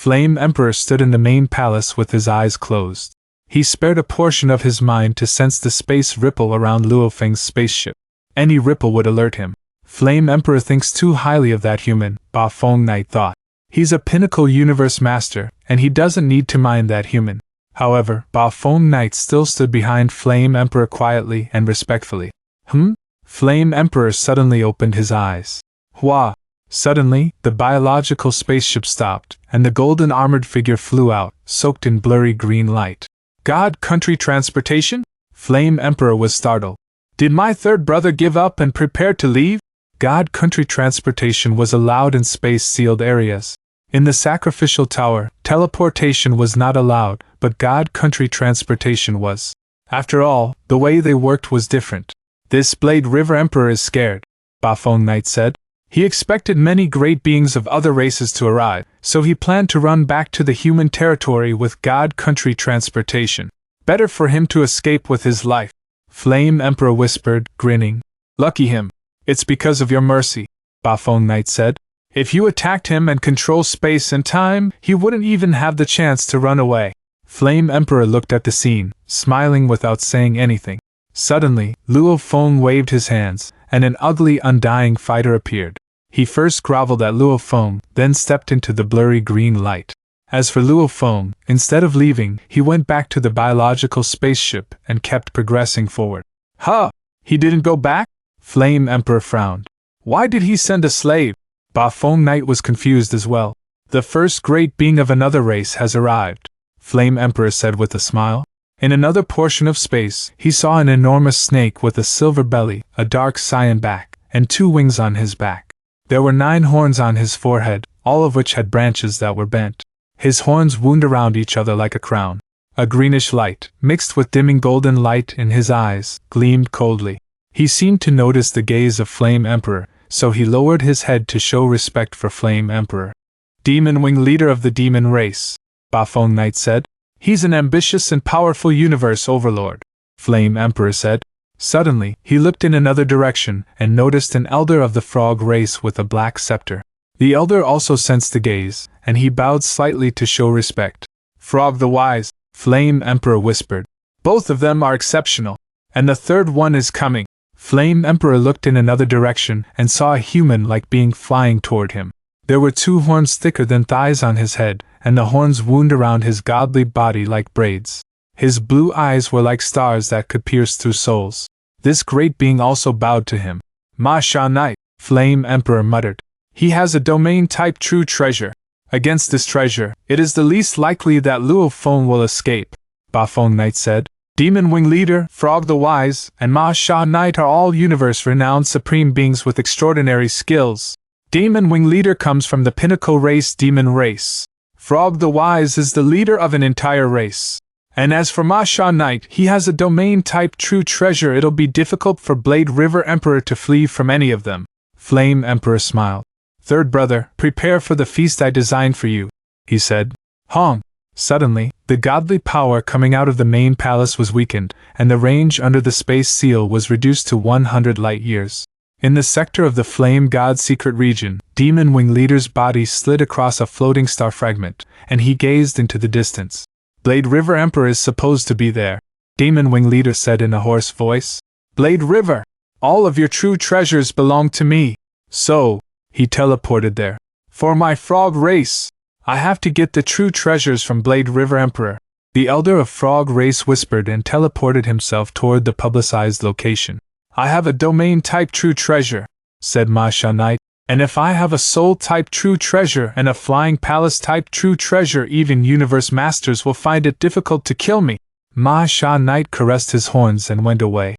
Flame Emperor stood in the main palace with his eyes closed. He spared a portion of his mind to sense the space ripple around Luo Feng's spaceship. Any ripple would alert him. Flame Emperor thinks too highly of that human, Ba Feng Knight thought. He's a pinnacle universe master, and he doesn't need to mind that human. However, Ba Feng Knight still stood behind Flame Emperor quietly and respectfully. Flame Emperor suddenly opened his eyes. Hua! Suddenly, the biological spaceship stopped, and the golden armored figure flew out, soaked in blurry green light. God Country Transportation? Flame Emperor was startled. Did my third brother give up and prepare to leave? God Country Transportation was allowed in space-sealed areas. In the sacrificial tower, teleportation was not allowed, but God Country Transportation was. After all, the way they worked was different. This Blade River Emperor is scared, Ba Feng Knight said. He expected many great beings of other races to arrive, so he planned to run back to the human territory with God Country Transportation. Better for him to escape with his life. Flame Emperor whispered, grinning. Lucky him. It's because of your mercy, Ba Feng Knight said. If you attacked him and control space and time, he wouldn't even have the chance to run away. Flame Emperor looked at the scene, smiling without saying anything. Suddenly, Luo Feng waved his hands, and an ugly, undying fighter appeared. He first groveled at Luo Feng, then stepped into the blurry green light. As for Luo Feng, instead of leaving, he went back to the biological spaceship and kept progressing forward. Huh! He didn't go back? Flame Emperor frowned. Why did he send a slave? Ba Feng Knight was confused as well. The first great being of another race has arrived, Flame Emperor said with a smile. In another portion of space, he saw an enormous snake with a silver belly, a dark cyan back, and 2 wings on his back. There were 9 horns on his forehead, all of which had branches that were bent. His horns wound around each other like a crown. A greenish light, mixed with dimming golden light in his eyes, gleamed coldly. He seemed to notice the gaze of Flame Emperor, so he lowered his head to show respect for Flame Emperor. Demon Wing leader of the demon race, Ba Feng Knight said. He's an ambitious and powerful universe overlord, Flame Emperor said. Suddenly, he looked in another direction and noticed an elder of the frog race with a black scepter. The elder also sensed the gaze, and he bowed slightly to show respect. Frog the Wise, Flame Emperor whispered. Both of them are exceptional, and the third one is coming. Flame Emperor looked in another direction and saw a human-like being flying toward him. There were 2 horns thicker than thighs on his head, and the horns wound around his godly body like braids. His blue eyes were like stars that could pierce through souls. This great being also bowed to him. Ma Sha Knight, Flame Emperor muttered. He has a domain-type true treasure. Against this treasure, it is the least likely that Luo Feng will escape, Ba Feng Knight said. Demon Wing Leader, Frog the Wise, and Ma Sha Knight are all universe-renowned supreme beings with extraordinary skills. Demon Wing Leader comes from the pinnacle race Demon Race. Frog the Wise is the leader of an entire race. And as for Ma Sha Knight, he has a domain-type true treasure. It'll be difficult for Blade River Emperor to flee from any of them. Flame Emperor smiled. Third brother, prepare for the feast I designed for you, he said. Hong! Suddenly, the godly power coming out of the main palace was weakened, and the range under the space seal was reduced to 100 light-years. In the sector of the Flame God's secret region, Demon Wing Leader's body slid across a floating star fragment, and he gazed into the distance. Blade River Emperor is supposed to be there, Demon Wing Leader said in a hoarse voice. Blade River! All of your true treasures belong to me. So, he teleported there. For my frog race, I have to get the true treasures from Blade River Emperor. The elder of Frog Race whispered and teleported himself toward the publicized location. I have a domain-type true treasure, said Ma Sha Knight, and if I have a soul-type true treasure and a flying palace-type true treasure, even universe masters will find it difficult to kill me. Ma Sha Knight caressed his horns and went away.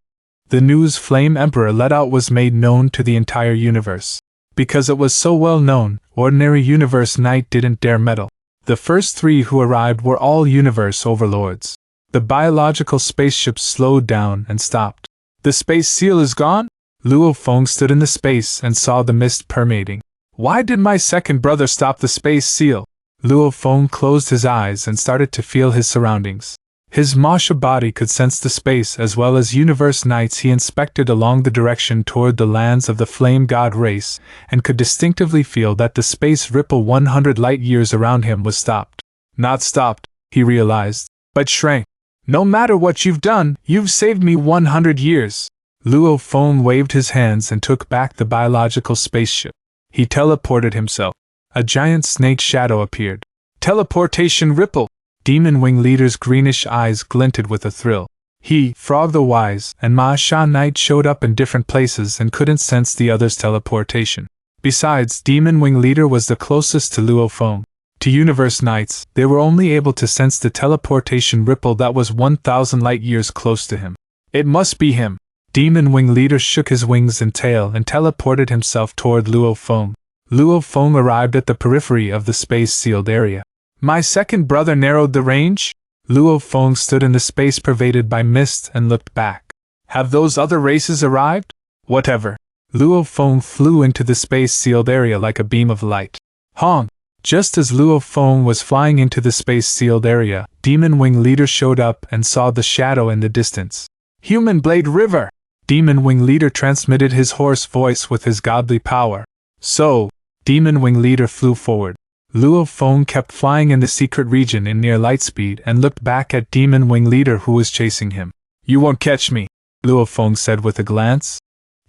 The news Flame Emperor let out was made known to the entire universe. Because it was so well known, ordinary Universe Knight didn't dare meddle. The first 3 who arrived were all Universe Overlords. The biological spaceship slowed down and stopped. The space seal is gone? Luo Feng stood in the space and saw the mist permeating. Why did my second brother stop the space seal? Luo Feng closed his eyes and started to feel his surroundings. His Masha body could sense the space as well as universe nights he inspected along the direction toward the lands of the flame god race, and could distinctively feel that the space ripple 100 light-years around him was stopped. Not stopped, he realized, but shrank. No matter what you've done, you've saved me 100 years. Luo Feng waved his hands and took back the biological spaceship. He teleported himself. A giant snake shadow appeared. Teleportation ripple! Demon Wing Leader's greenish eyes glinted with a thrill. He, Frog the Wise, and Ma Sha Knight showed up in different places and couldn't sense the other's teleportation. Besides, Demon Wing Leader was the closest to Luo Feng. To Universe Knights, they were only able to sense the teleportation ripple that was 1,000 light-years close to him. It must be him. Demon Wing Leader shook his wings and tail and teleported himself toward Luo Feng. Luo Feng arrived at the periphery of the space-sealed area. My second brother narrowed the range? Luo Feng stood in the space pervaded by mist and looked back. Have those other races arrived? Whatever. Luo Feng flew into the space-sealed area like a beam of light. Hong! Just as Luo Feng was flying into the space-sealed area, Demon Wing Leader showed up and saw the shadow in the distance. Human Blade River! Demon Wing Leader transmitted his hoarse voice with his godly power. So, Demon Wing Leader flew forward. Luo Feng kept flying in the secret region in near light speed and looked back at Demon Wing Leader who was chasing him. You won't catch me, Luo Feng said with a glance.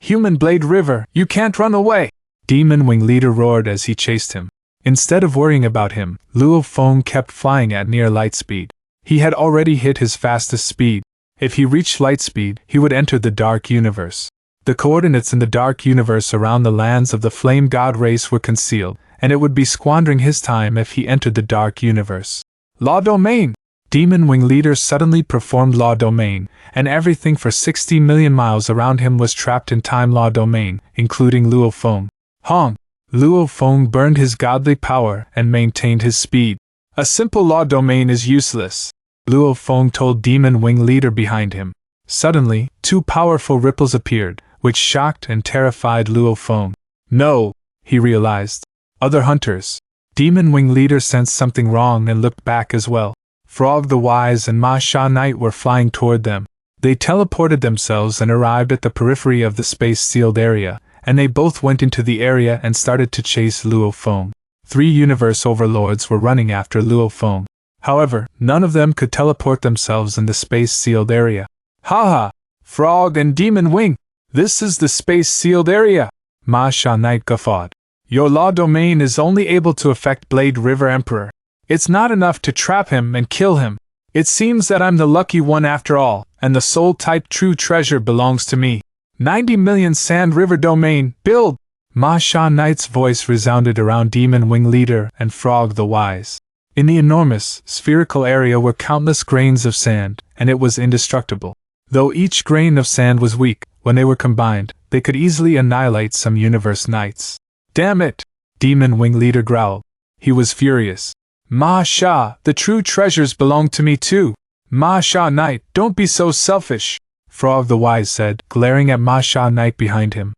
Human Blade River, you can't run away! Demon Wing Leader roared as he chased him. Instead of worrying about him, Luo Feng kept flying at near light speed. He had already hit his fastest speed. If he reached light speed, he would enter the Dark Universe. The coordinates in the Dark Universe around the lands of the Flame God race were concealed, and it would be squandering his time if he entered the Dark Universe. Law Domain! Demon Wing Leader suddenly performed Law Domain, and everything for 60 million miles around him was trapped in Time Law Domain, including Luo Feng. Hong! Luo Feng burned his godly power and maintained his speed. A simple Law Domain is useless, Luo Feng told Demon Wing Leader behind him. Suddenly, two powerful ripples appeared, which shocked and terrified Luo Feng. No, he realized. Other hunters. Demon Wing Leader sensed something wrong and looked back as well. Frog the Wise and Ma Sha Knight were flying toward them. They teleported themselves and arrived at the periphery of the space-sealed area, and they both went into the area and started to chase Luo Feng. 3 universe overlords were running after Luo Feng. However, none of them could teleport themselves in the space-sealed area. Haha! Frog and Demon Wing! This is the space-sealed area! Ma Sha Knight guffawed. Your Law Domain is only able to affect Blade River Emperor. It's not enough to trap him and kill him. It seems that I'm the lucky one after all, and the soul-type true treasure belongs to me. 90 million Sand River Domain, build! Ma Sha Knight's voice resounded around Demon Wing Leader and Frog the Wise. In the enormous, spherical area were countless grains of sand, and it was indestructible. Though each grain of sand was weak, when they were combined, they could easily annihilate some universe knights. Damn it! Demon Wing Leader growled. He was furious. Ma Sha, the true treasures belong to me too. Ma Sha Knight, don't be so selfish, Frog the Wise said, glaring at Ma Sha Knight behind him.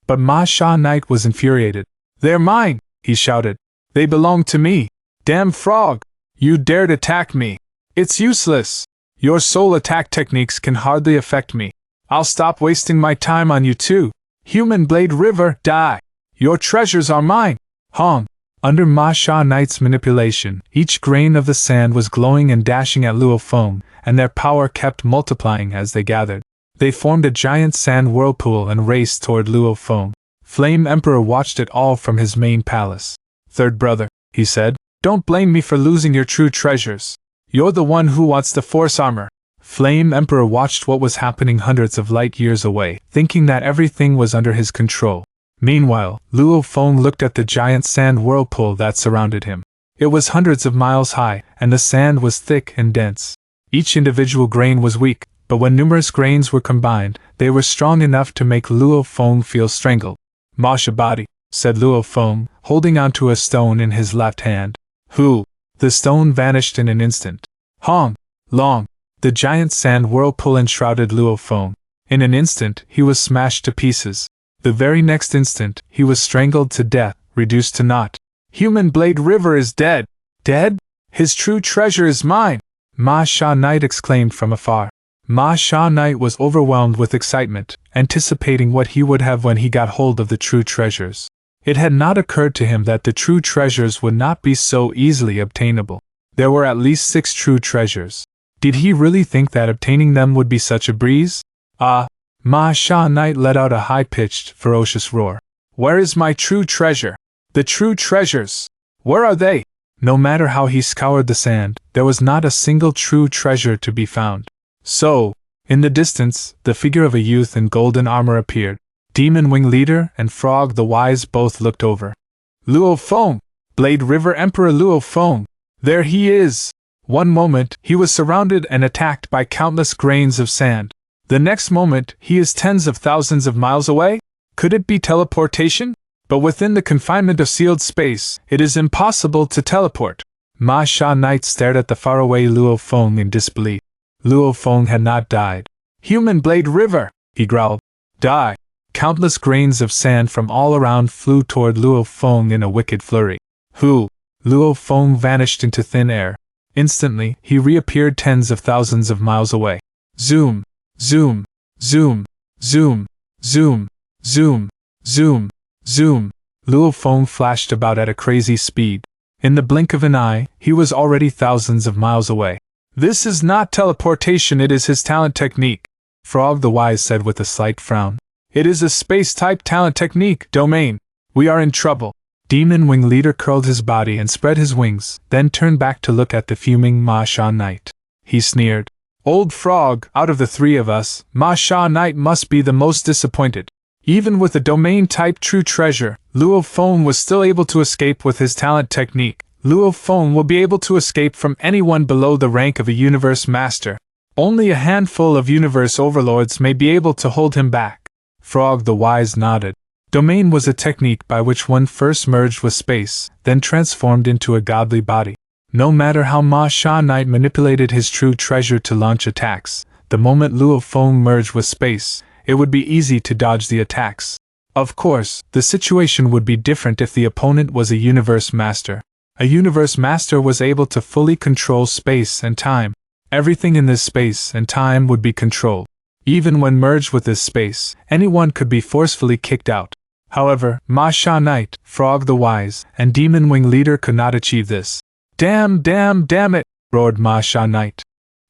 But Ma Sha Knight was infuriated. They're mine, he shouted. They belong to me. Damn Frog! You dared attack me. It's useless. Your soul attack techniques can hardly affect me. I'll stop wasting my time on you too. Human Blade River, die! Your treasures are mine! Hong! Under Ma Sha Knight's manipulation, each grain of the sand was glowing and dashing at Luo Feng, and their power kept multiplying as they gathered. They formed a giant sand whirlpool and raced toward Luo Feng. Flame Emperor watched it all from his main palace. Third brother, he said, don't blame me for losing your true treasures. You're the one who wants the force armor. Flame Emperor watched what was happening hundreds of light years away, thinking that everything was under his control. Meanwhile, Luo Feng looked at the giant sand whirlpool that surrounded him. It was hundreds of miles high, and the sand was thick and dense. Each individual grain was weak, but when numerous grains were combined, they were strong enough to make Luo Feng feel strangled. Masha body, said Luo Feng, holding onto a stone in his left hand. Who? The stone vanished in an instant. Hong! Long! The giant sand whirlpool enshrouded Luo Feng. In an instant, he was smashed to pieces. The very next instant, he was strangled to death, reduced to naught. Human Blade River is dead. Dead? His true treasure is mine. Ma Sha Knight exclaimed from afar. Ma Sha Knight was overwhelmed with excitement, anticipating what he would have when he got hold of the true treasures. It had not occurred to him that the true treasures would not be so easily obtainable. There were at least 6 true treasures. Did he really think that obtaining them would be such a breeze? Ma Sha Knight let out a high-pitched, ferocious roar. Where is my true treasure? The true treasures! Where are they? No matter how he scoured the sand, there was not a single true treasure to be found. So, in the distance, the figure of a youth in golden armor appeared. Demon Wing Leader and Frog the Wise both looked over. Luo Feng! Blade River Emperor Luo Feng! There he is! One moment, he was surrounded and attacked by countless grains of sand. The next moment, he is tens of thousands of miles away? Could it be teleportation? But within the confinement of sealed space, it is impossible to teleport. Ma Sha Knight stared at the faraway Luo Feng in disbelief. Luo Feng had not died. Human Blade River, he growled. Die! Countless grains of sand from all around flew toward Luo Feng in a wicked flurry. Who? Luo Feng vanished into thin air. Instantly, he reappeared tens of thousands of miles away. Zoom! Zoom! Zoom! Zoom! Zoom! Zoom! Zoom! Zoom! Luo Feng flashed about at a crazy speed. In the blink of an eye, he was already thousands of miles away. This is not teleportation, it is his talent technique, Frog the Wise said with a slight frown. It is a space-type talent technique, domain. We are in trouble. Demon Wing Leader curled his body and spread his wings, then turned back to look at the fuming Ma Sha Knight. He sneered. Old Frog, out of the 3 of us, Ma Sha Knight must be the most disappointed. Even with a domain-type true treasure, Luo Feng was still able to escape with his talent technique. Luo Feng will be able to escape from anyone below the rank of a Universe Master. Only a handful of Universe Overlords may be able to hold him back. Frog the Wise nodded. Domain was a technique by which one first merged with space, then transformed into a godly body. No matter how Ma Sha Knight manipulated his true treasure to launch attacks, the moment Luo Feng merged with space, it would be easy to dodge the attacks. Of course, the situation would be different if the opponent was a Universe Master. A Universe Master was able to fully control space and time. Everything in this space and time would be controlled. Even when merged with this space, anyone could be forcefully kicked out. However, Ma Sha Knight, Frog the Wise, and Demon Wing Leader could not achieve this. Damn it! Roared Ma Sha Knight.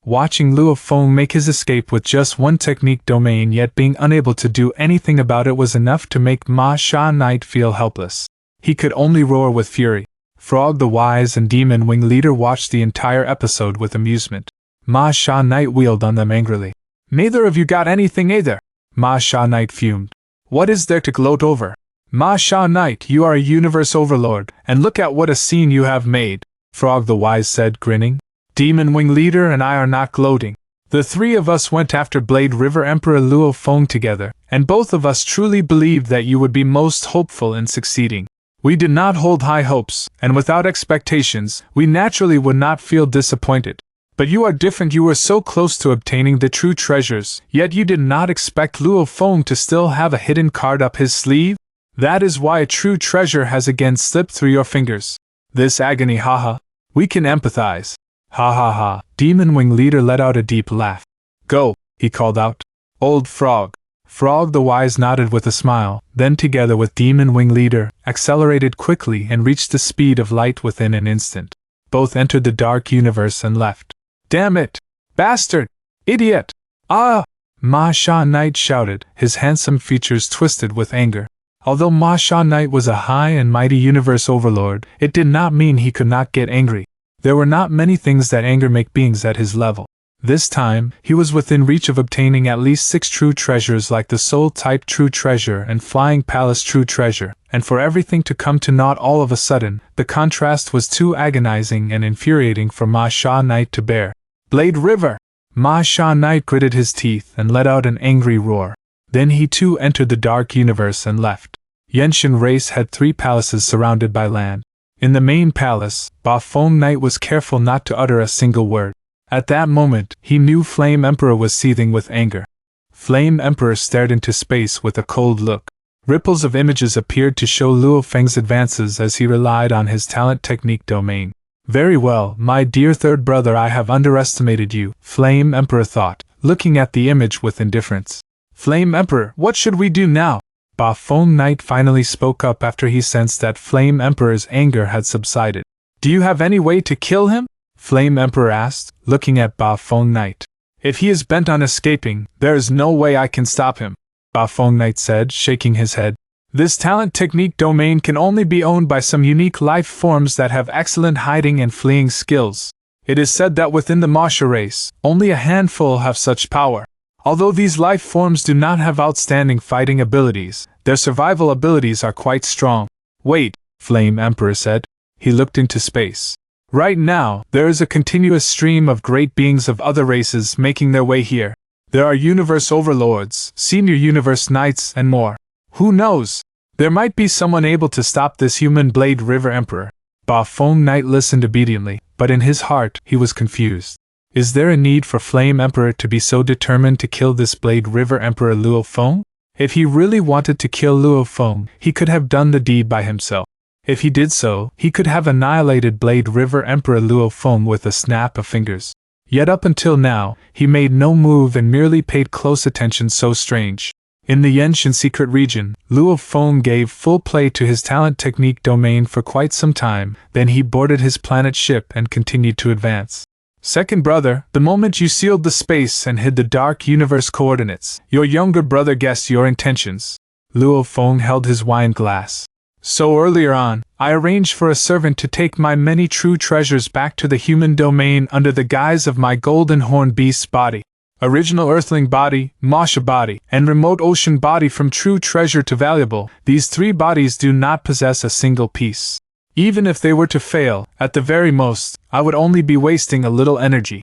Watching Luo Feng make his escape with just one technique domain yet being unable to do anything about it was enough to make Ma Sha Knight feel helpless. He could only roar with fury. Frog the Wise and Demon Wing Leader watched the entire episode with amusement. Ma Sha Knight wheeled on them angrily. Neither of you got anything either, Ma Sha Knight fumed. What is there to gloat over? Ma Sha Knight, you are a Universe Overlord, and look at what a scene you have made, Frog the Wise said, grinning. Demon Wing Leader and I are not gloating. The 3 of us went after Blade River Emperor Luo Feng together, and both of us truly believed that you would be most hopeful in succeeding. We did not hold high hopes, and without expectations, we naturally would not feel disappointed. But you are different. You were so close to obtaining the true treasures, yet you did not expect Luo Feng to still have a hidden card up his sleeve? That is why a true treasure has again slipped through your fingers. This agony, haha. We can empathize. Ha ha ha. Demon Wing Leader let out a deep laugh. Go, he called out. Old Frog. Frog the Wise nodded with a smile, then together with Demon Wing Leader, accelerated quickly and reached the speed of light within an instant. Both entered the dark universe and left. Damn it! Bastard! Idiot! Ah! Ma Sha Knight shouted, his handsome features twisted with anger. Although Ma Sha Knight was a high and mighty Universe Overlord, it did not mean he could not get angry. There were not many things that anger make beings at his level. This time, he was within reach of obtaining at least 6 true treasures like the Soul-type True Treasure and Flying Palace True Treasure, and for everything to come to naught all of a sudden, the contrast was too agonizing and infuriating for Ma Sha Knight to bear. Blade River! Ma Sha Knight gritted his teeth and let out an angry roar. Then he too entered the dark universe and left. Yenshin Race had 3 palaces surrounded by land. In the main palace, Ba Feng Knight was careful not to utter a single word. At that moment, he knew Flame Emperor was seething with anger. Flame Emperor stared into space with a cold look. Ripples of images appeared to show Luo Feng's advances as he relied on his talent technique domain. Very well, my dear third brother, I have underestimated you, Flame Emperor thought, looking at the image with indifference. Flame Emperor, what should we do now? Ba Feng Knight finally spoke up after he sensed that Flame Emperor's anger had subsided. Do you have any way to kill him? Flame Emperor asked, looking at Ba Feng Knight. If he is bent on escaping, there is no way I can stop him, Ba Feng Knight said, shaking his head. This talent technique domain can only be owned by some unique life forms that have excellent hiding and fleeing skills. It is said that within the Masha race, only a handful have such power. Although these life forms do not have outstanding fighting abilities, their survival abilities are quite strong. Wait, Flame Emperor said. He looked into space. Right now, there is a continuous stream of great beings of other races making their way here. There are Universe Overlords, Senior Universe Knights, and more. Who knows? There might be someone able to stop this human Blade River Emperor. Ba Feng Knight listened obediently, but in his heart, he was confused. Is there a need for Flame Emperor to be so determined to kill this Blade River Emperor Luo Feng? If he really wanted to kill Luo Feng, he could have done the deed by himself. If he did so, he could have annihilated Blade River Emperor Luo Feng with a snap of fingers. Yet up until now, he made no move and merely paid close attention. So strange. In the Yenshin secret region, Luo Feng gave full play to his talent technique domain for quite some time, then he boarded his planet ship and continued to advance. Second brother, the moment you sealed the space and hid the dark universe coordinates, your younger brother guessed your intentions. Luo Feng held his wine glass. So earlier on, I arranged for a servant to take my many true treasures back to the human domain under the guise of my golden horn beast's body. Original Earthling body, Masha body, and remote ocean body. From true treasure to valuable, these three bodies do not possess a single piece. Even if they were to fail, at the very most, I would only be wasting a little energy.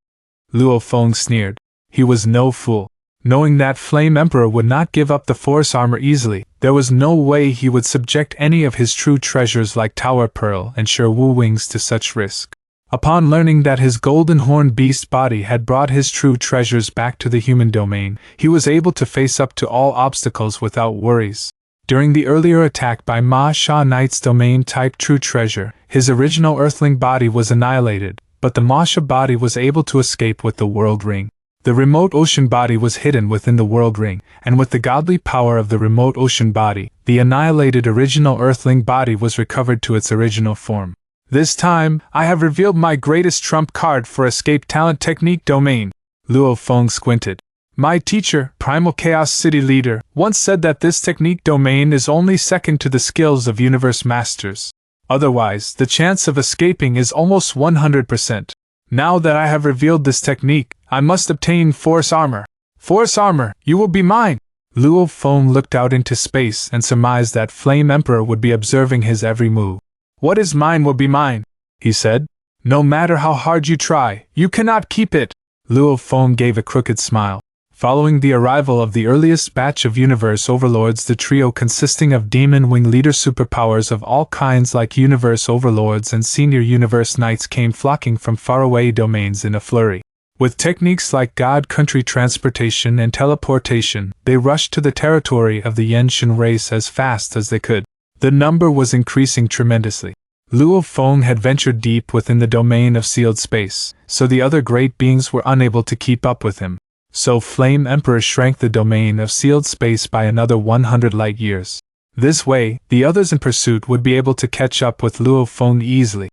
Luo Feng sneered. He was no fool. Knowing that Flame Emperor would not give up the force armor easily, there was no way he would subject any of his true treasures like Tower Pearl and Sure Wu Wings to such risk. Upon learning that his golden horn beast body had brought his true treasures back to the human domain, he was able to face up to all obstacles without worries. During the earlier attack by Ma Sha Knight's domain-type true treasure, his original Earthling body was annihilated, but the Masha body was able to escape with the World Ring. The remote ocean body was hidden within the World Ring, and with the godly power of the remote ocean body, the annihilated original Earthling body was recovered to its original form. This time, I have revealed my greatest trump card for escape talent technique domain. Luo Feng squinted. My teacher, Primal Chaos City Leader, once said that this technique domain is only second to the skills of Universe Masters. Otherwise, the chance of escaping is almost 100%. Now that I have revealed this technique, I must obtain Force Armor. Force Armor, you will be mine! Luo Feng looked out into space and surmised that Flame Emperor would be observing his every move. What is mine will be mine, he said. No matter how hard you try, you cannot keep it. Luo Feng gave a crooked smile. Following the arrival of the earliest batch of Universe Overlords, the trio consisting of Demon Wing leader superpowers of all kinds like Universe Overlords and Senior Universe Knights came flocking from faraway domains in a flurry. With techniques like God Country Transportation and Teleportation, they rushed to the territory of the Yenshin race as fast as they could. The number was increasing tremendously. Luo Feng had ventured deep within the domain of sealed space, so the other great beings were unable to keep up with him. So Flame Emperor shrank the domain of sealed space by another 100 light years. This way, the others in pursuit would be able to catch up with Luo Feng easily.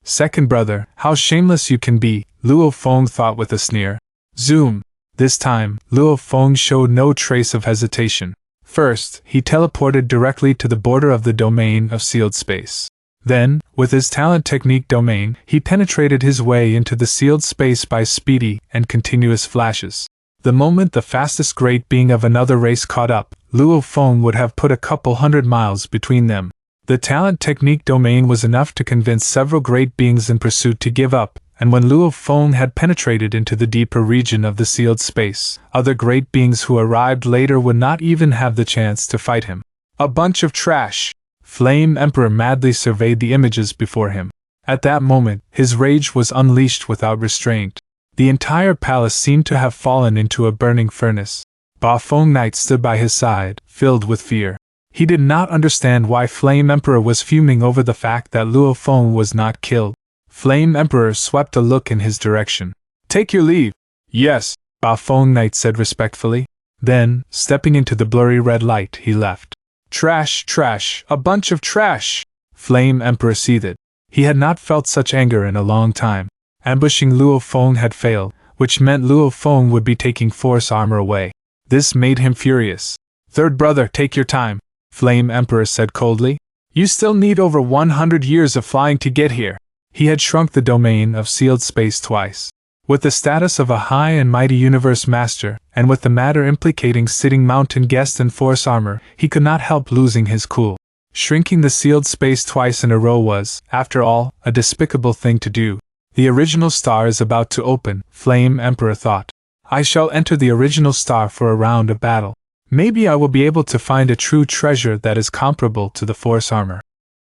Second brother, how shameless you can be, Luo Feng thought with a sneer. Zoom! This time, Luo Feng showed no trace of hesitation. First, he teleported directly to the border of the domain of sealed space. Then, with his talent technique domain, he penetrated his way into the sealed space by speedy and continuous flashes. The moment the fastest great being of another race caught up, Luo Feng would have put a couple 100 miles between them. The talent technique domain was enough to convince several great beings in pursuit to give up, and when Luo Feng had penetrated into the deeper region of the sealed space, other great beings who arrived later would not even have the chance to fight him. A bunch of trash! Flame Emperor madly surveyed the images before him. At that moment, his rage was unleashed without restraint. The entire palace seemed to have fallen into a burning furnace. Ba Feng Knight stood by his side, filled with fear. He did not understand why Flame Emperor was fuming over the fact that Luo Feng was not killed. Flame Emperor swept a look in his direction. Take your leave. Yes, Luo Feng Knight said respectfully. Then, stepping into the blurry red light, he left. Trash, trash, a bunch of trash! Flame Emperor seethed. He had not felt such anger in a long time. Ambushing Luo Feng had failed, which meant Luo Feng would be taking force armor away. This made him furious. Third brother, take your time, Flame Emperor said coldly. You still need over 100 years of flying to get here. He had shrunk the domain of sealed space twice. With the status of a high and mighty universe master, and with the matter implicating sitting mountain guest and force armor, he could not help losing his cool. Shrinking the sealed space twice in a row was, after all, a despicable thing to do. The original star is about to open, Flame Emperor thought. I shall enter the original star for a round of battle. Maybe I will be able to find a true treasure that is comparable to the force armor.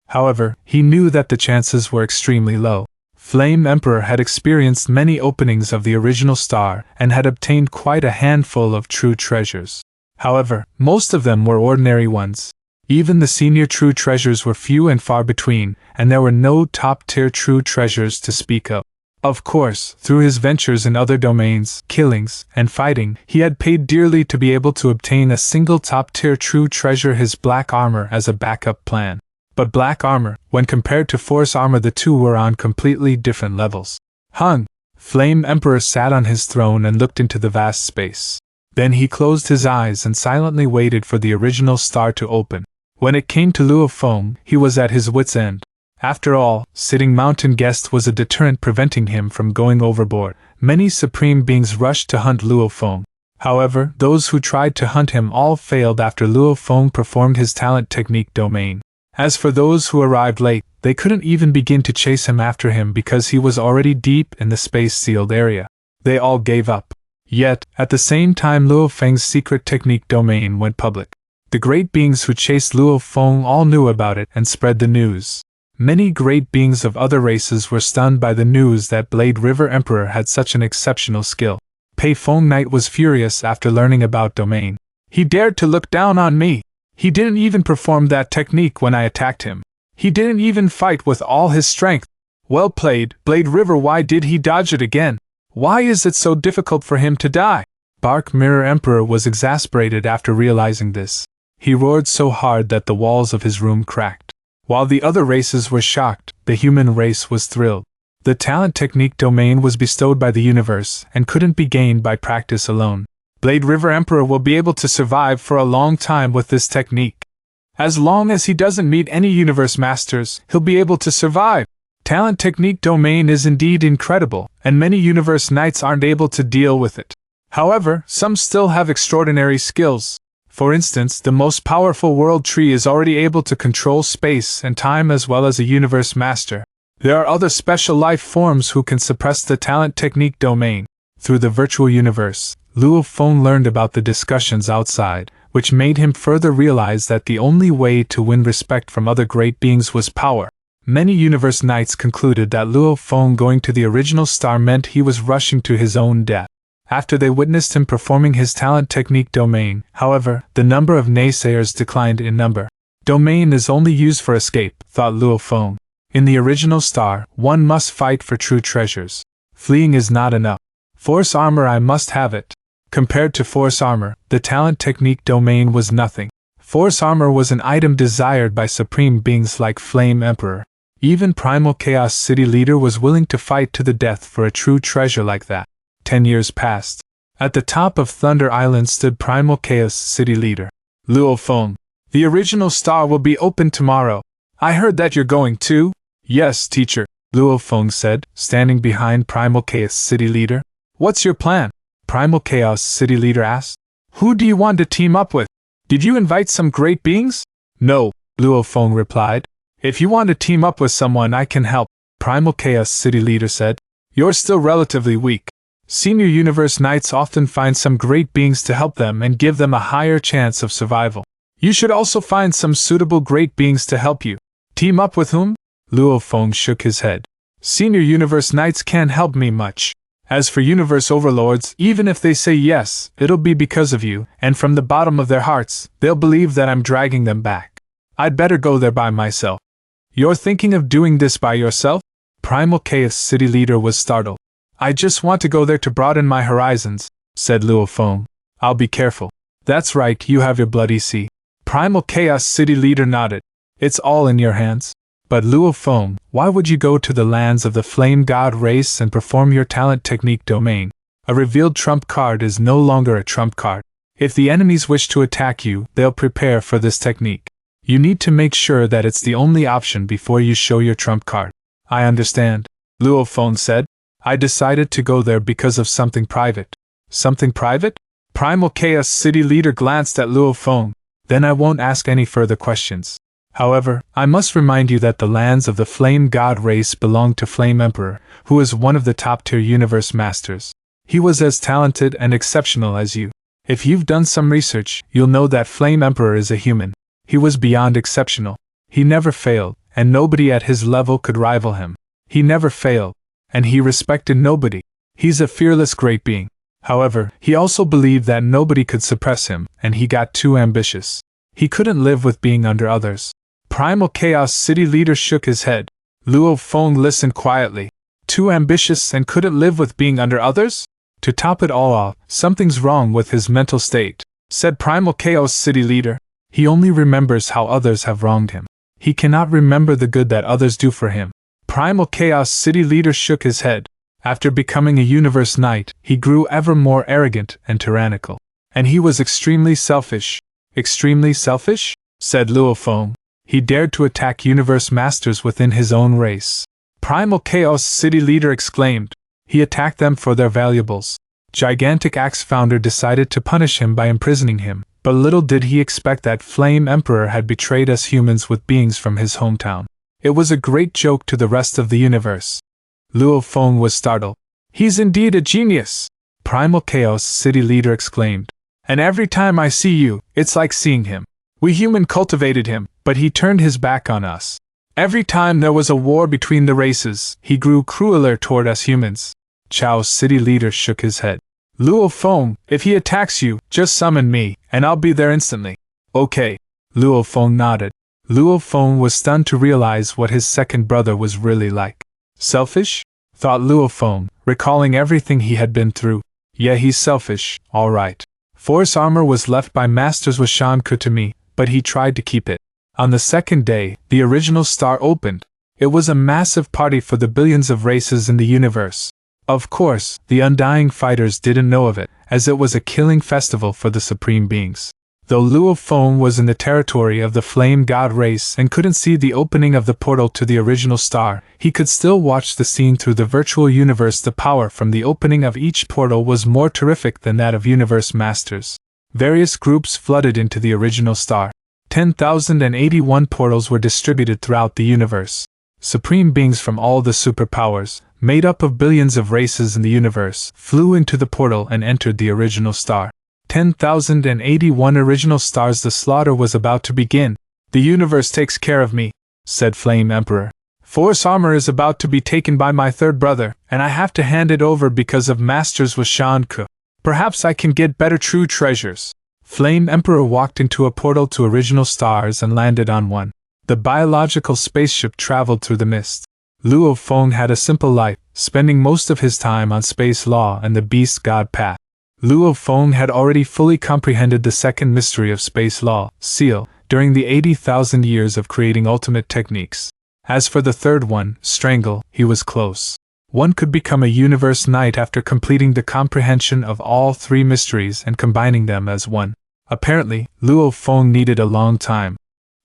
However, he knew that the chances were extremely low. Flame Emperor had experienced many openings of the original star and had obtained quite a handful of true treasures. However, most of them were ordinary ones. Even the senior true treasures were few and far between, and there were no top-tier true treasures to speak of. Of course, through his ventures in other domains, killings, and fighting, he had paid dearly to be able to obtain a single top-tier true treasure, his black armor, as a backup plan. But black armor, when compared to force armor, the two were on completely different levels. Hung! Flame Emperor sat on his throne and looked into the vast space. Then he closed his eyes and silently waited for the original star to open. When it came to Luo Feng, he was at his wit's end. After all, sitting mountain guest was a deterrent preventing him from going overboard. Many supreme beings rushed to hunt Luo Feng. However, those who tried to hunt him all failed after Luo Feng performed his talent technique domain. As for those who arrived late, they couldn't even begin to chase him after him because he was already deep in the space-sealed area. They all gave up. Yet, at the same time, Luo Feng's secret technique domain went public. The great beings who chased Luo Feng all knew about it and spread the news. Many great beings of other races were stunned by the news that Blade River Emperor had such an exceptional skill. Pei Feng Knight was furious after learning about domain. He dared to look down on me! He didn't even perform that technique when I attacked him. He didn't even fight with all his strength. Well played, Blade River. Why did he dodge it again? Why is it so difficult for him to die? Bark Mirror Emperor was exasperated after realizing this. He roared so hard that the walls of his room cracked. While the other races were shocked, the human race was thrilled. The talent technique domain was bestowed by the universe and couldn't be gained by practice alone. Blade River Emperor will be able to survive for a long time with this technique. As long as he doesn't meet any universe masters, he'll be able to survive. Talent technique domain is indeed incredible, and many universe knights aren't able to deal with it. However, some still have extraordinary skills. For instance, the most powerful world tree is already able to control space and time as well as a universe master. There are other special life forms who can suppress the talent technique domain. Through the virtual universe, Luo Feng learned about the discussions outside, which made him further realize that the only way to win respect from other great beings was power. Many universe knights concluded that Luo Feng going to the original star meant he was rushing to his own death. After they witnessed him performing his talent technique domain, however, the number of naysayers declined in number. Domain is only used for escape, thought Luo Feng. In the original star, one must fight for true treasures. Fleeing is not enough. Force armor, I must have it. Compared to force armor, the talent technique domain was nothing. Force armor was an item desired by supreme beings like Flame Emperor. Even Primal Chaos City Leader was willing to fight to the death for a true treasure like that. 10 years passed. At the top of Thunder Island stood Primal Chaos City Leader. Luo Feng. The original star will be open tomorrow. I heard that you're going too? Yes, teacher, Luo Feng said, standing behind Primal Chaos City Leader. What's your plan? Primal Chaos City Leader asked. Who do you want to team up with? Did you invite some great beings? No, Luo Feng replied. If you want to team up with someone, I can help, Primal Chaos City Leader said. You're still relatively weak. Senior Universe Knights often find some great beings to help them and give them a higher chance of survival. You should also find some suitable great beings to help you. Team up with whom? Luo Feng shook his head. Senior Universe Knights can't help me much. As for Universe Overlords, even if they say yes, it'll be because of you, and from the bottom of their hearts, they'll believe that I'm dragging them back. I'd better go there by myself. You're thinking of doing this by yourself? Primal Chaos City leader was startled. I just want to go there to broaden my horizons, said Luo Feng. I'll be careful. That's right, you have your bloody sea. Primal Chaos City leader nodded. It's all in your hands. But Luo Feng, why would you go to the lands of the Flame God race and perform your talent technique domain? A revealed trump card is no longer a trump card. If the enemies wish to attack you, they'll prepare for this technique. You need to make sure that it's the only option before you show your trump card. I understand, Luo Feng said. I decided to go there because of something private. Something private? Primal Chaos City leader glanced at Luo Feng. Then I won't ask any further questions. However, I must remind you that the lands of the Flame God race belong to Flame Emperor, who is one of the top-tier universe masters. He was as talented and exceptional as you. If you've done some research, you'll know that Flame Emperor is a human. He was beyond exceptional. He never failed, and nobody at his level could rival him. He never failed, and he respected nobody. He's a fearless great being. However, he also believed that nobody could suppress him, and he got too ambitious. He couldn't live with being under others. Primal Chaos City leader shook his head. Luo Feng listened quietly. Too ambitious and couldn't live with being under others? To top it all off, something's wrong with his mental state, said Primal Chaos City leader. He only remembers how others have wronged him. He cannot remember the good that others do for him. Primal Chaos City leader shook his head. After becoming a universe knight, he grew ever more arrogant and tyrannical. And he was extremely selfish. Extremely selfish? Said Luo Feng. He dared to attack universe masters within his own race. Primal Chaos City leader exclaimed. He attacked them for their valuables. Gigantic Axe founder decided to punish him by imprisoning him, but little did he expect that Flame Emperor had betrayed us humans with beings from his hometown. It was a great joke to the rest of the universe. Luo Feng was startled. He's indeed a genius! Primal Chaos City leader exclaimed. And every time I see you, it's like seeing him. We human cultivated him, but he turned his back on us. Every time there was a war between the races, he grew crueler toward us humans. Chaos City leader shook his head. Luo Feng, if he attacks you, just summon me, and I'll be there instantly. Okay. Luo Feng nodded. Luo Feng was stunned to realize what his second brother was really like. Selfish? Thought Luo Feng, recalling everything he had been through. Yeah, he's selfish, all right. Force armor was left by Masters Washanku to me, but he tried to keep it. On the second day, the original star opened. It was a massive party for the billions of races in the universe. Of course, the Undying Fighters didn't know of it, as it was a killing festival for the Supreme Beings. Though Luo Feng was in the territory of the Flame God race and couldn't see the opening of the portal to the original star, he could still watch the scene through the virtual universe. The power from the opening of each portal was more terrific than that of universe masters. Various groups flooded into the original star. 10,081 portals were distributed throughout the universe. Supreme beings from all the superpowers, made up of billions of races in the universe, flew into the portal and entered the original star. 10,081 original stars. The slaughter was about to begin. The universe takes care of me, said Flame Emperor. Force armor is about to be taken by my third brother, and I have to hand it over because of Masters Washanku. Perhaps I can get better true treasures. Flame Emperor walked into a portal to original stars and landed on one. The biological spaceship traveled through the mist. Luo Feng had a simple life, spending most of his time on space law and the beast god path. Luo Feng had already fully comprehended the second mystery of space law, seal, during the 80,000 years of creating ultimate techniques. As for the third one, strangle, he was close. One could become a universe knight after completing the comprehension of all three mysteries and combining them as one. Apparently, Luo Feng needed a long time.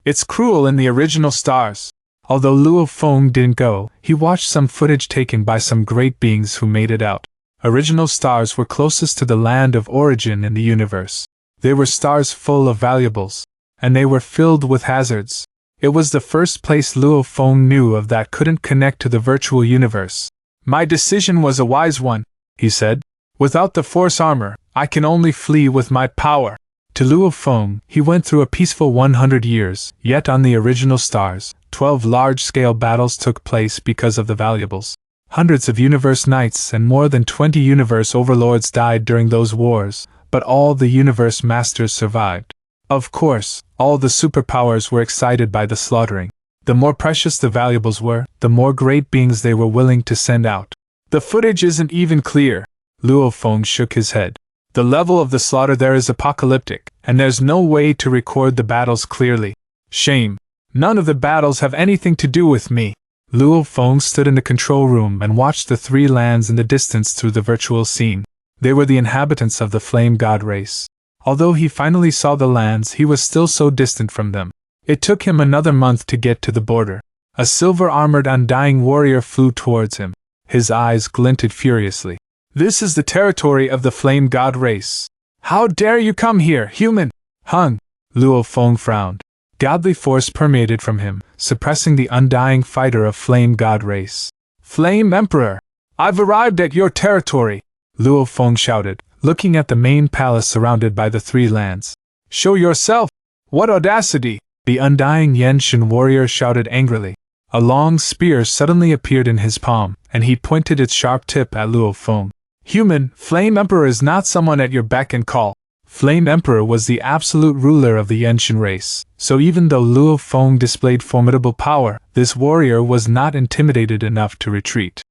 It's cruel in the original stars. Although Luo Feng didn't go, he watched some footage taken by some great beings who made it out. Original stars were closest to the land of origin in the universe. They were stars full of valuables, and they were filled with hazards. It was the first place Luo Feng knew of that couldn't connect to the virtual universe. My decision was a wise one, he said. Without the force armor, I can only flee with my power. To Luo Feng, he went through a peaceful 100 years, yet on the original stars, 12 large-scale battles took place because of the valuables. Hundreds of universe knights and more than 20 universe overlords died during those wars, but all the universe masters survived. Of course, all the superpowers were excited by the slaughtering. The more precious the valuables were, the more great beings they were willing to send out. The footage isn't even clear. Luo Feng shook his head. The level of the slaughter there is apocalyptic, and there's no way to record the battles clearly. Shame. None of the battles have anything to do with me. Luo Feng stood in the control room and watched the three lands in the distance through the virtual scene. They were the inhabitants of the Flame God race. Although he finally saw the lands, he was still so distant from them. It took him another month to get to the border. A silver-armored undying warrior flew towards him. His eyes glinted furiously. This is the territory of the Flame God race. How dare you come here, human? Hung. Luo Feng frowned. Godly force permeated from him, suppressing the undying fighter of Flame God race. Flame Emperor! I've arrived at your territory! Luo Feng shouted, looking at the main palace surrounded by the three lands. Show yourself! What audacity! The undying Yenshin warrior shouted angrily. A long spear suddenly appeared in his palm, and he pointed its sharp tip at Luo Feng. Human, Flame Emperor is not someone at your beck and call. Flame Emperor was the absolute ruler of the Yenshin race, so even though Luo Feng displayed formidable power, this warrior was not intimidated enough to retreat.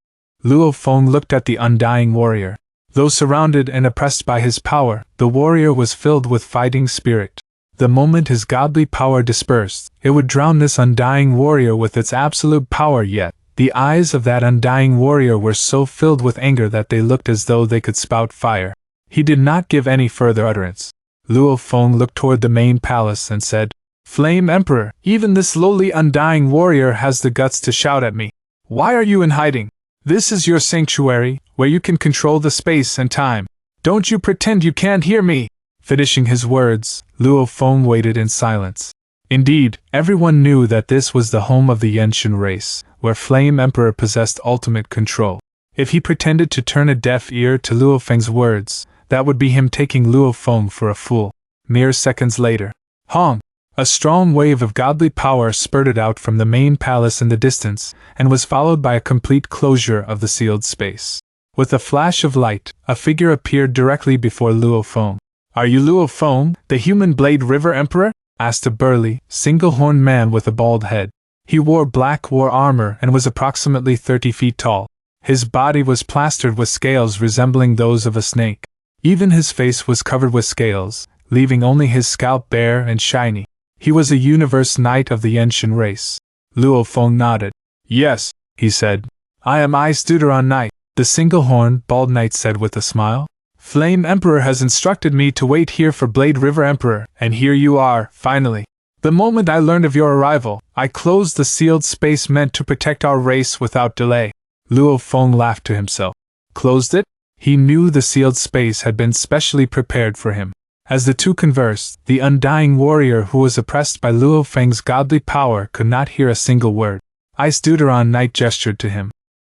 Luo Feng looked at the undying warrior. Though surrounded and oppressed by his power, the warrior was filled with fighting spirit. The moment his godly power dispersed, it would drown this undying warrior with its absolute power, yet the eyes of that undying warrior were so filled with anger that they looked as though they could spout fire. He did not give any further utterance. Luo Feng looked toward the main palace and said, Flame Emperor, even this lowly undying warrior has the guts to shout at me. Why are you in hiding? This is your sanctuary, where you can control the space and time. Don't you pretend you can't hear me! Finishing his words, Luo Feng waited in silence. Indeed, everyone knew that this was the home of the Yenshin race, where Flame Emperor possessed ultimate control. If he pretended to turn a deaf ear to Luo Feng's words, that would be him taking Luo Feng for a fool. Mere seconds later, Hong! A strong wave of godly power spurted out from the main palace in the distance, and was followed by a complete closure of the sealed space. With a flash of light, a figure appeared directly before Luo Feng. Are you Luo Feng, the human Blade River Emperor? Asked a burly, single-horned man with a bald head. He wore black war armor and was approximately 30 feet tall. His body was plastered with scales resembling those of a snake. Even his face was covered with scales, leaving only his scalp bare and shiny. He was a universe knight of the Yenshin race. Luo Feng nodded. Yes, he said. I am Deuteron Knight, the single-horned, bald knight said with a smile. Flame Emperor has instructed me to wait here for Blade River Emperor, and here you are, finally. The moment I learned of your arrival, I closed the sealed space meant to protect our race without delay. Luo Feng laughed to himself. Closed it? He knew the sealed space had been specially prepared for him. As the two conversed, the undying warrior who was oppressed by Luo Feng's godly power could not hear a single word. Deuteron Knight gestured to him.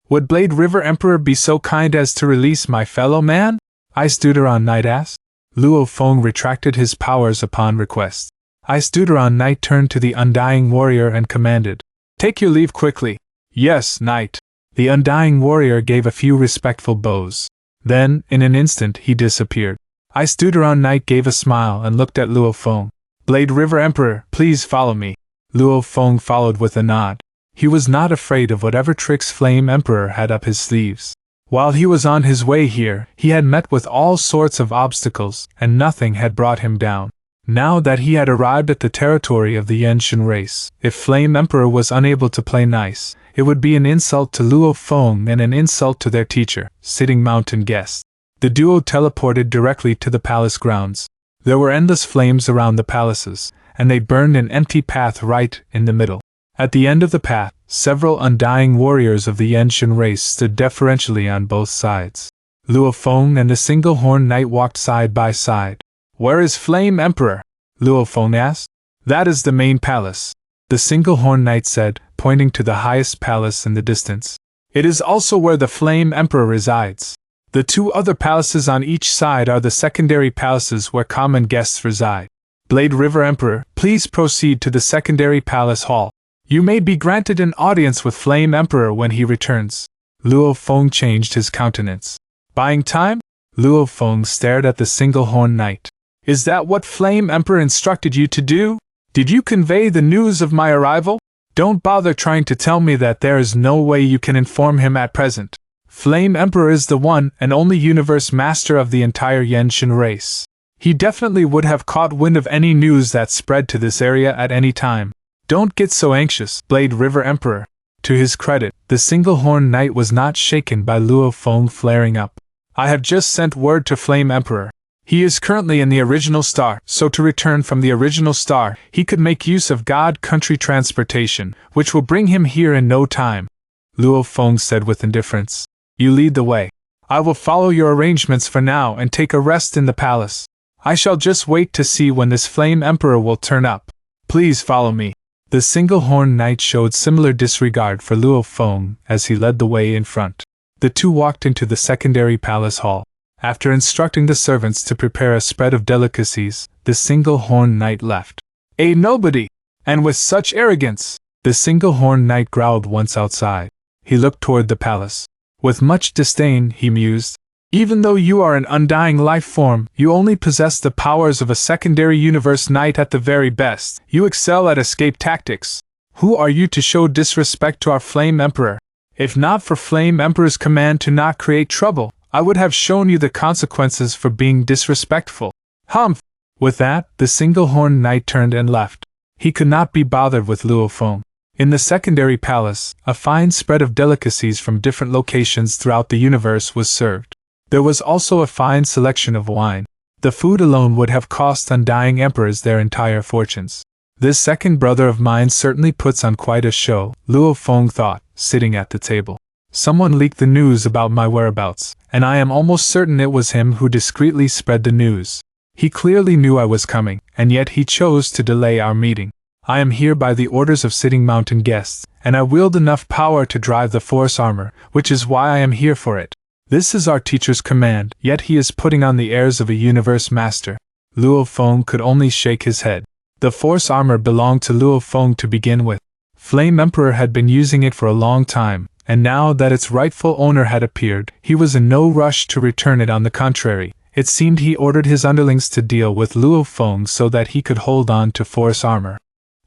Would Blade River Emperor be so kind as to release my fellow man? Deuteron Knight asked. Luo Feng retracted his powers upon request. Deuteron Knight turned to the undying warrior and commanded, Take your leave quickly. Yes, Knight. The undying warrior gave a few respectful bows. Then, in an instant, he disappeared. Deuteron Knight gave a smile and looked at Luo Feng. Blade River Emperor, please follow me. Luo Feng followed with a nod. He was not afraid of whatever tricks Flame Emperor had up his sleeves. While he was on his way here, he had met with all sorts of obstacles, and nothing had brought him down. Now that he had arrived at the territory of the Yenshin race, if Flame Emperor was unable to play nice, it would be an insult to Luo Feng and an insult to their teacher, Sitting Mountain Guest. The duo teleported directly to the palace grounds. There were endless flames around the palaces, and they burned an empty path right in the middle. At the end of the path, several undying warriors of the Yenshin race stood deferentially on both sides. Luo Feng and the single-horned knight walked side by side. Where is Flame Emperor? Luo Feng asked. That is the main palace, the single-horned knight said, pointing to the highest palace in the distance. It is also where the Flame Emperor resides. The two other palaces on each side are the secondary palaces where common guests reside. Blade River Emperor, please proceed to the secondary palace hall. You may be granted an audience with Flame Emperor when he returns. Luo Feng changed his countenance. Buying time? Luo Feng stared at the single-horned knight. Is that what Flame Emperor instructed you to do? Did you convey the news of my arrival? Don't bother trying to tell me that there is no way you can inform him at present. Flame Emperor is the one and only universe master of the entire Yenshin race. He definitely would have caught wind of any news that spread to this area at any time. Don't get so anxious, Blade River Emperor. To his credit, the Single-Horned Knight was not shaken by Luo Feng flaring up. I have just sent word to Flame Emperor. He is currently in the original star, so to return from the original star, he could make use of God Country transportation, which will bring him here in no time. Luo Feng said with indifference. You lead the way. I will follow your arrangements for now and take a rest in the palace. I shall just wait to see when this Flame Emperor will turn up. Please follow me. The Single-Horned Knight showed similar disregard for Luo Feng as he led the way in front. The two walked into the secondary palace hall. After instructing the servants to prepare a spread of delicacies, the Single-Horned Knight left. A nobody! And with such arrogance! The Single-Horned Knight growled once outside. He looked toward the palace. With much disdain, he mused. Even though you are an undying life form, you only possess the powers of a secondary universe knight at the very best. You excel at escape tactics. Who are you to show disrespect to our Flame Emperor? If not for Flame Emperor's command to not create trouble, I would have shown you the consequences for being disrespectful. Humph! With that, the Single-Horned Knight turned and left. He could not be bothered with Luo Feng. In the secondary palace, a fine spread of delicacies from different locations throughout the universe was served. There was also a fine selection of wine. The food alone would have cost undying emperors their entire fortunes. This second brother of mine certainly puts on quite a show, Luo Feng thought, sitting at the table. Someone leaked the news about my whereabouts, and I am almost certain it was him who discreetly spread the news. He clearly knew I was coming, and yet he chose to delay our meeting. I am here by the orders of Sitting Mountain guests, and I wield enough power to drive the force armor, which is why I am here for it. This is our teacher's command, yet he is putting on the airs of a universe master. Luo Feng could only shake his head. The force armor belonged to Luo Feng to begin with. Flame Emperor had been using it for a long time, and now that its rightful owner had appeared, he was in no rush to return it. On the contrary, it seemed he ordered his underlings to deal with Luo Feng so that he could hold on to force armor.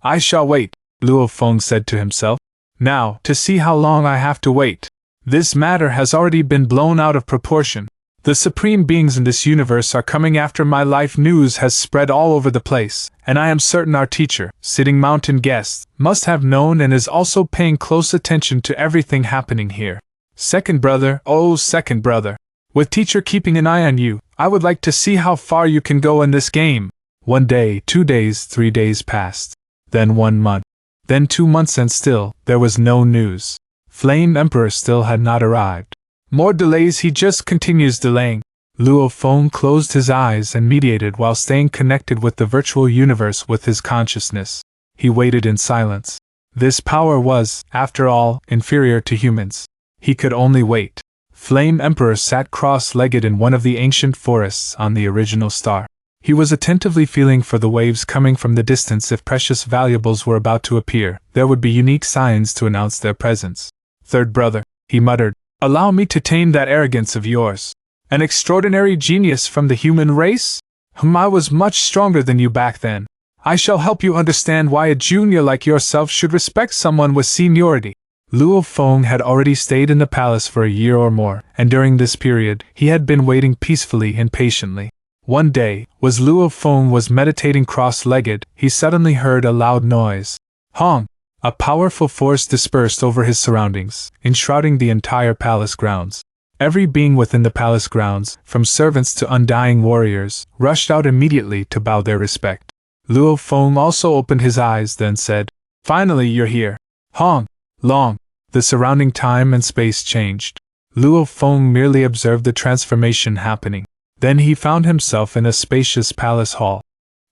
I shall wait, Luo Feng said to himself. Now, to see how long I have to wait. This matter has already been blown out of proportion. The supreme beings in this universe are coming after my life. News has spread all over the place, and I am certain our teacher, Sitting Mountain guest, must have known and is also paying close attention to everything happening here. Second brother, oh second brother. With teacher keeping an eye on you, I would like to see how far you can go in this game. 1 day, 2 days, 3 days passed. Then 1 month. Then 2 months, and still, there was no news. Flame Emperor still had not arrived. More delays, he just continues delaying. Luo Feng closed his eyes and meditated while staying connected with the virtual universe with his consciousness. He waited in silence. This power was, after all, inferior to humans. He could only wait. Flame Emperor sat cross-legged in one of the ancient forests on the original star. He was attentively feeling for the waves coming from the distance. If precious valuables were about to appear, there would be unique signs to announce their presence. Third brother, he muttered, allow me to tame that arrogance of yours. An extraordinary genius from the human race? I was much stronger than you back then. I shall help you understand why a junior like yourself should respect someone with seniority. Luo Feng had already stayed in the palace for a year or more, and during this period, he had been waiting peacefully and patiently. One day, as Luo Feng was meditating cross-legged, he suddenly heard a loud noise. Hong! A powerful force dispersed over his surroundings, enshrouding the entire palace grounds. Every being within the palace grounds, from servants to undying warriors, rushed out immediately to bow their respect. Luo Feng also opened his eyes, then said, Finally you're here. Hong! Long! The surrounding time and space changed. Luo Feng merely observed the transformation happening. Then he found himself in a spacious palace hall.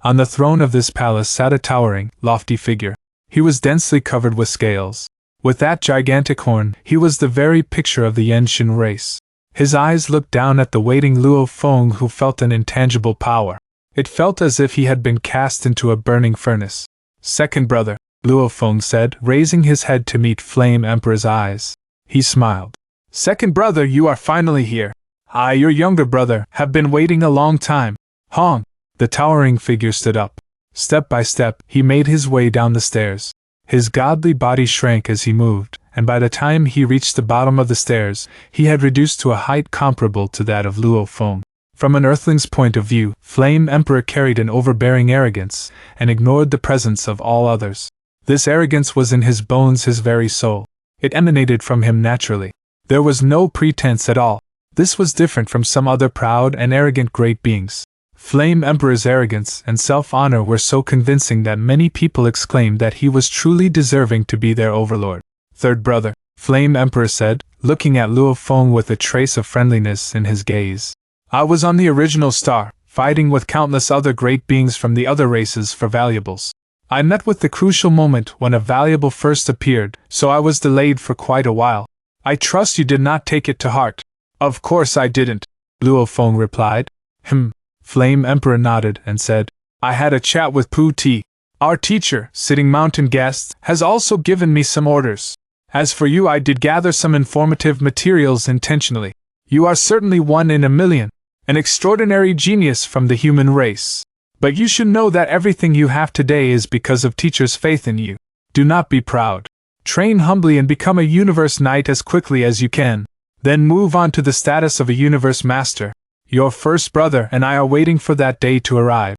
On the throne of this palace sat a towering, lofty figure. He was densely covered with scales. With that gigantic horn, he was the very picture of the Yenshin race. His eyes looked down at the waiting Luo Feng, who felt an intangible power. It felt as if he had been cast into a burning furnace. Second brother, Luo Feng said, raising his head to meet Flame Emperor's eyes. He smiled. Second brother, you are finally here. I, your younger brother, have been waiting a long time. Hong! The towering figure stood up. Step by step, he made his way down the stairs. His godly body shrank as he moved, and by the time he reached the bottom of the stairs, he had reduced to a height comparable to that of Luo Feng. From an earthling's point of view, Flame Emperor carried an overbearing arrogance, and ignored the presence of all others. This arrogance was in his bones, his very soul. It emanated from him naturally. There was no pretense at all. This was different from some other proud and arrogant great beings. Flame Emperor's arrogance and self-honor were so convincing that many people exclaimed that he was truly deserving to be their overlord. Third brother, Flame Emperor said, looking at Luo Feng with a trace of friendliness in his gaze. I was on the original star, fighting with countless other great beings from the other races for valuables. I met with the crucial moment when a valuable first appeared, so I was delayed for quite a while. I trust you did not take it to heart. Of course I didn't, Luo Feng replied. Flame Emperor nodded and said, I had a chat with Pu Ti. Our teacher, sitting mountain guest, has also given me some orders. As for you, I did gather some informative materials intentionally. You are certainly one in a million, an extraordinary genius from the human race. But you should know that everything you have today is because of teacher's faith in you. Do not be proud. Train humbly and become a universe knight as quickly as you can. Then move on to the status of a universe master. Your first brother and I are waiting for that day to arrive.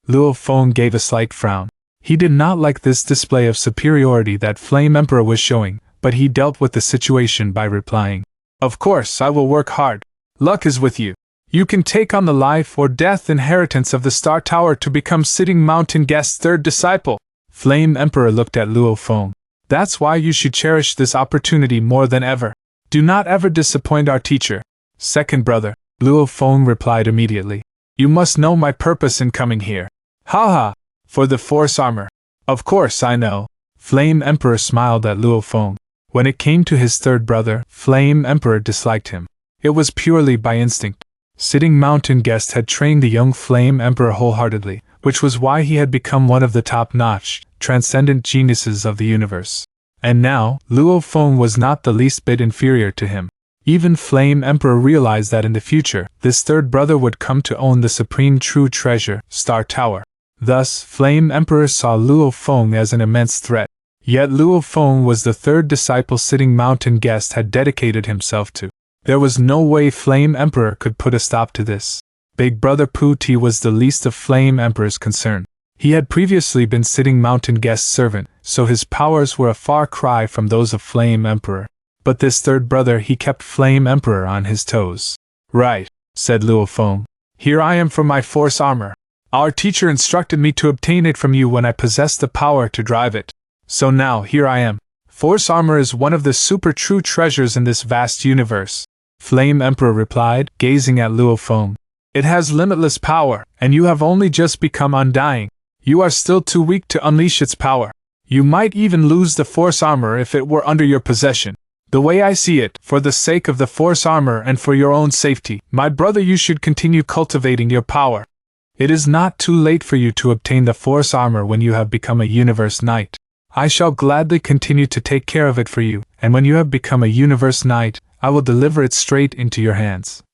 Luo Feng gave a slight frown. He did not like this display of superiority that Flame Emperor was showing, but he dealt with the situation by replying, Of course, I will work hard. Luck is with you. You can take on the life or death inheritance of the Star Tower to become Sitting Mountain Guest's third disciple. Flame Emperor looked at Luo Feng. That's why you should cherish this opportunity more than ever. Do not ever disappoint our teacher. Second brother, Luo Feng replied immediately. You must know my purpose in coming here. Ha! For the force armor. Of course I know. Flame Emperor smiled at Luo Feng. When it came to his third brother, Flame Emperor disliked him. It was purely by instinct. Sitting Mountain Guest had trained the young Flame Emperor wholeheartedly, which was why he had become one of the top-notch, transcendent geniuses of the universe. And now, Luo Feng was not the least bit inferior to him. Even Flame Emperor realized that in the future, this third brother would come to own the supreme true treasure, Star Tower. Thus, Flame Emperor saw Luo Feng as an immense threat. Yet Luo Feng was the third disciple Sitting Mountain Guest had dedicated himself to. There was no way Flame Emperor could put a stop to this. Big brother Pu Ti was the least of Flame Emperor's concern. He had previously been Sitting Mountain Guest's servant, so his powers were a far cry from those of Flame Emperor. But this third brother, he kept Flame Emperor on his toes. Right, said Luo Feng. Here I am for my force armor. Our teacher instructed me to obtain it from you when I possessed the power to drive it. So now, here I am. Force armor is one of the super true treasures in this vast universe. Flame Emperor replied, gazing at Luo Feng. It has limitless power, and you have only just become undying. You are still too weak to unleash its power. You might even lose the force armor if it were under your possession. The way I see it, for the sake of the force armor and for your own safety, my brother, you should continue cultivating your power. It is not too late for you to obtain the force armor when you have become a universe knight. I shall gladly continue to take care of it for you, and when you have become a universe knight, I will deliver it straight into your hands.